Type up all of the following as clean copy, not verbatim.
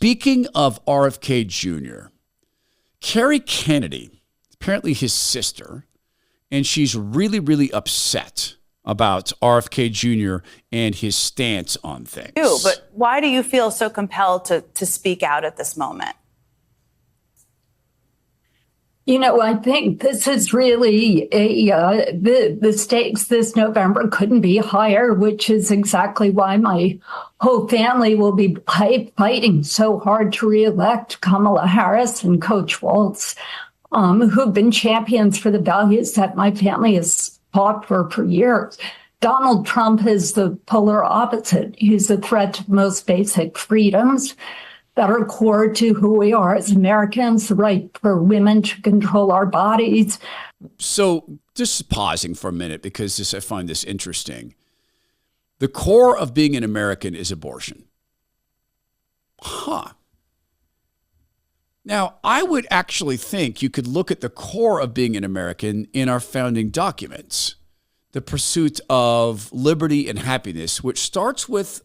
Speaking of RFK Jr., Kerry Kennedy, apparently his sister, and she's really, really upset about RFK Jr. and his stance on things. But why do you feel so compelled to speak out at this moment? You know, I think this is really the stakes this November couldn't be higher, which is exactly why my whole family will be fighting so hard to reelect Kamala Harris and Coach Waltz, who've been champions for the values that my family has fought for years. Donald Trump is the polar opposite. He's a threat to the most basic freedoms that are core to who we are as Americans, the right for women to control our bodies. So just pausing for a minute, because I find this interesting. The core of being an American is abortion. Huh. Now, I would actually think you could look at the core of being an American in our founding documents, the pursuit of liberty and happiness, which starts with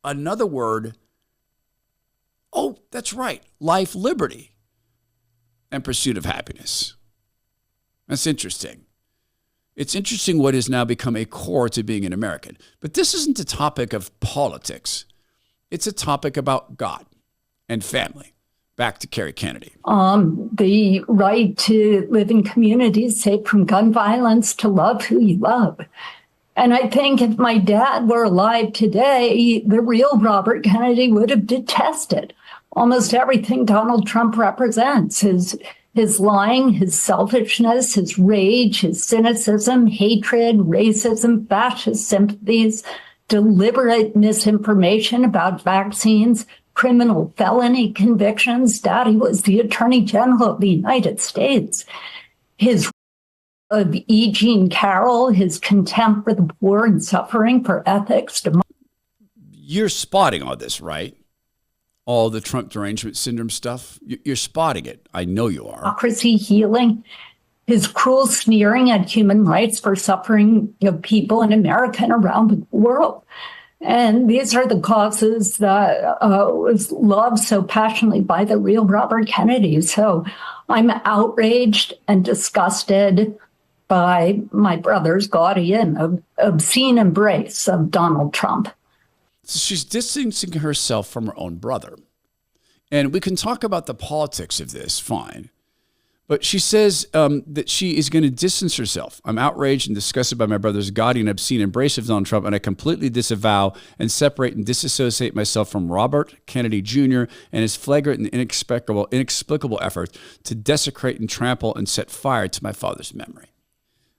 another word. Oh, that's right. Life, liberty, and pursuit of happiness. That's interesting. It's interesting what has now become a core to being an American. But this isn't a topic of politics. It's a topic about God and family. Back to Kerry Kennedy. The right to live in communities safe from gun violence, to love who you love. And I think if my dad were alive today, the real Robert Kennedy would have detested almost everything Donald Trump represents. His lying, his selfishness, his rage, his cynicism, hatred, racism, fascist sympathies, deliberate misinformation about vaccines, criminal felony convictions. Daddy was the Attorney General of the United States. His of E. Jean Carroll, his contempt for the poor and suffering, for ethics. You're spotting all this, right? All the Trump derangement syndrome stuff. You're spotting it. I know you are. Democracy, healing, his cruel sneering at human rights for suffering of people in America and around the world. And these are the causes that was loved so passionately by the real Robert Kennedy. So I'm outraged and disgusted by my brother's gaudy and obscene embrace of Donald Trump. So she's distancing herself from her own brother. And we can talk about the politics of this, fine. But she says that she is going to distance herself. I'm outraged and disgusted by my brother's gaudy and obscene embrace of Donald Trump, and I completely disavow and separate and disassociate myself from Robert Kennedy Jr. and his flagrant and inexplicable effort to desecrate and trample and set fire to my father's memory.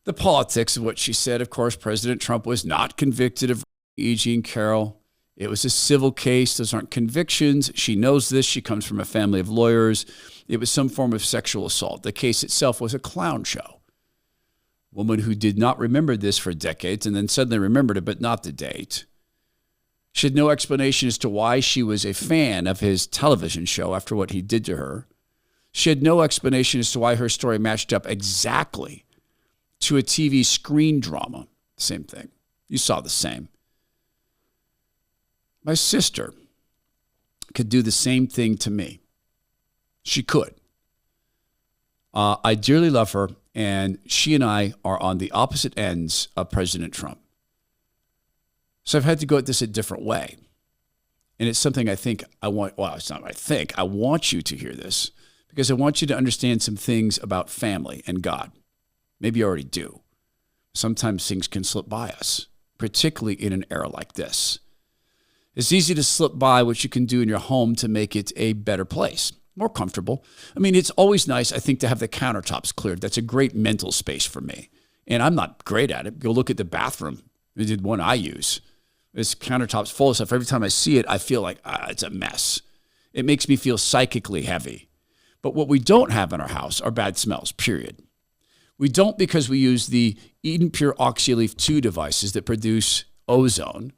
The politics of what she said, of course, President Trump was not convicted of E. Jean Carroll. It was a civil case. Those aren't convictions. She knows this. She comes from a family of lawyers. It was some form of sexual assault. The case itself was a clown show. Woman who did not remember this for decades and then suddenly remembered it, but not the date. She had no explanation as to why she was a fan of his television show after what he did to her. She had no explanation as to why her story matched up exactly to a TV screen drama. Same thing. You saw the same. My sister could do the same thing to me. She could. I dearly love her, and she and I are on the opposite ends of President Trump. So I've had to go at this a different way. And it's something I think I want, well, it's not I think, I want you to hear this, because I want you to understand some things about family and God. Maybe you already do. Sometimes things can slip by us, particularly in an era like this. It's easy to slip by what you can do in your home to make it a better place, more comfortable. I mean, it's always nice, I think, to have the countertops cleared. That's a great mental space for me. And I'm not great at it. Go look at the bathroom. The one I use. This countertop's full of stuff. Every time I see it, I feel like it's a mess. It makes me feel psychically heavy. But what we don't have in our house are bad smells, period. We don't, because we use the Eden Pure Oxyleaf 2 devices that produce ozone.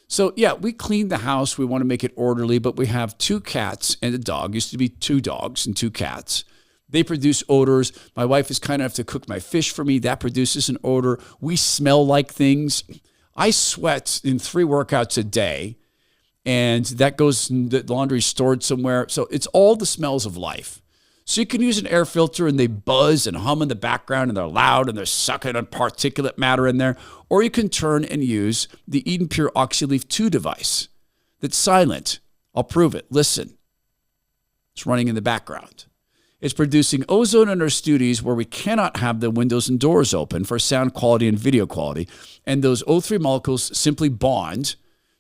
So yeah, we clean the house. We want to make it orderly, but we have 2 cats and a dog. Used to be 2 dogs and 2 cats. They produce odors. My wife is kind enough to cook my fish for me. That produces an odor. We smell like things. I sweat in 3 workouts a day, and that goes, the laundry stored somewhere. So it's all the smells of life. So you can use an air filter and they buzz and hum in the background and they're loud and they're sucking on particulate matter in there. Or you can turn and use the Eden Pure OxyLeaf 2 device that's silent. I'll prove it. Listen. It's running in the background. It's producing ozone in our studios where we cannot have the windows and doors open for sound quality and video quality. And those O3 molecules simply bond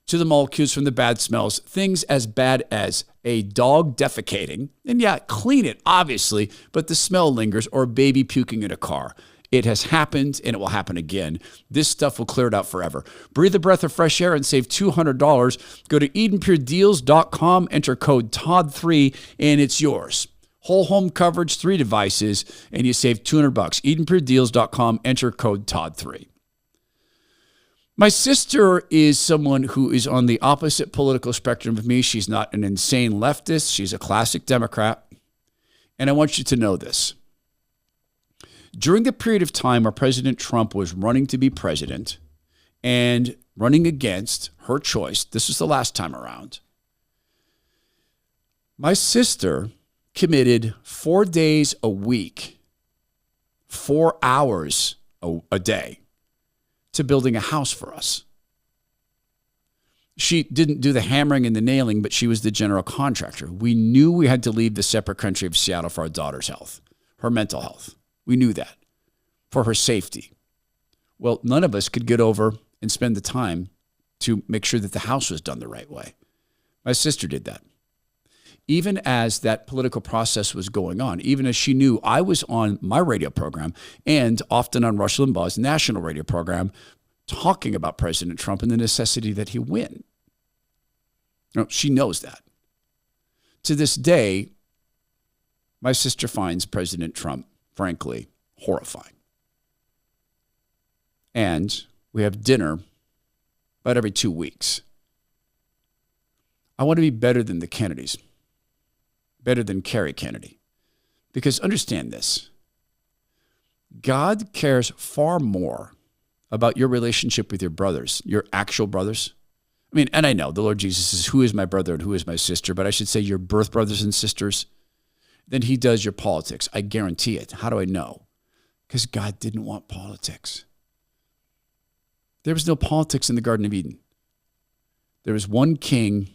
to the molecules from the bad smells, things as bad as a dog defecating. And yeah, clean it, obviously, but the smell lingers, or a baby puking in a car. It has happened, and it will happen again. This stuff will clear it out forever. Breathe a breath of fresh air and save $200. Go to EdenPureDeals.com, enter code TOD3, and it's yours. Whole home coverage, 3 devices, and you save $200. EdenPureDeals.com, enter code TOD3. My sister is someone who is on the opposite political spectrum of me. She's not an insane leftist. She's a classic Democrat. And I want you to know this. During the period of time where President Trump was running to be president and running against her choice, this was the last time around, my sister committed 4 days a week, 4 hours a day to building a house for us. She didn't do the hammering and the nailing, but she was the general contractor. We knew we had to leave the separate country of Seattle for our daughter's health, her mental health. We knew that, for her safety. Well, none of us could get over and spend the time to make sure that the house was done the right way. My sister did that. Even as that political process was going on, even as she knew I was on my radio program and often on Rush Limbaugh's national radio program talking about President Trump and the necessity that he win. No, she knows that. To this day, my sister finds President Trump, frankly, horrifying. And we have dinner about every 2 weeks. I want to be better than the Kennedys, better than Kerry Kennedy. Because understand this, God cares far more about your relationship with your brothers, your actual brothers. I mean, and I know the Lord Jesus says, who is my brother and who is my sister? But I should say your birth brothers and sisters, than he does your politics. I guarantee it. How do I know? Because God didn't want politics. There was no politics in the Garden of Eden. There was one king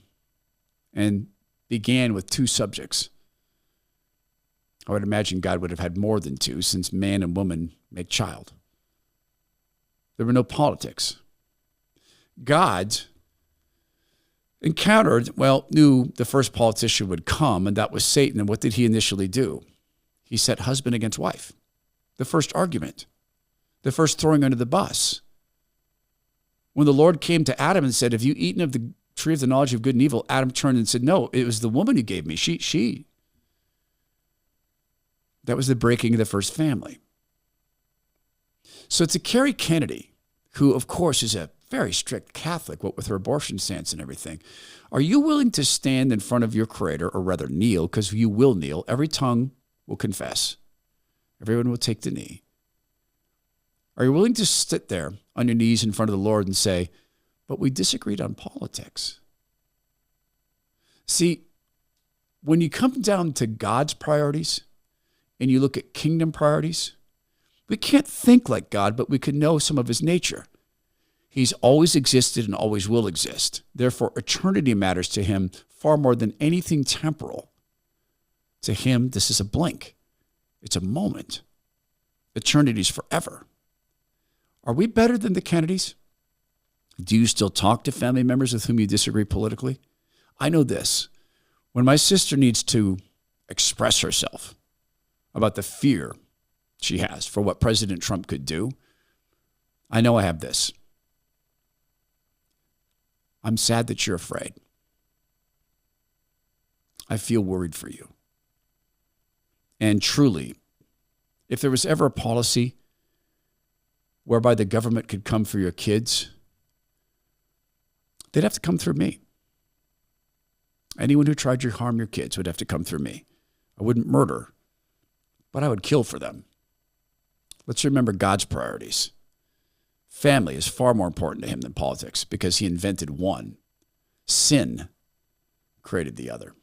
and began with 2 subjects. I would imagine God would have had more than 2 since man and woman make child. There were no politics. God knew the first politician would come, and that was Satan. And what did he initially do? He set husband against wife. The first argument. The first throwing under the bus. When the Lord came to Adam and said, have you eaten of the tree of the knowledge of good and evil? Adam turned and said, no, it was the woman who gave me. She. That was the breaking of the first family. So to Kerry Kennedy, who of course is a very strict Catholic, what with her abortion stance and everything, are you willing to stand in front of your Creator, or rather kneel, because you will kneel, every tongue will confess, everyone will take the knee. Are you willing to sit there on your knees in front of the Lord and say, but we disagreed on politics? See, when you come down to God's priorities and you look at kingdom priorities, we can't think like God, but we can know some of his nature. He's always existed and always will exist. Therefore, eternity matters to him far more than anything temporal. To him, this is a blink. It's a moment. Eternity's forever. Are we better than the Kennedys? Do you still talk to family members with whom you disagree politically? I know this. When my sister needs to express herself about the fear she has for what President Trump could do, I know I have this. I'm sad that you're afraid. I feel worried for you. And truly, if there was ever a policy whereby the government could come for your kids, they'd have to come through me. Anyone who tried to harm your kids would have to come through me. I wouldn't murder, but I would kill for them. Let's remember God's priorities. Family is far more important to him than politics because he invented one. Sin created the other.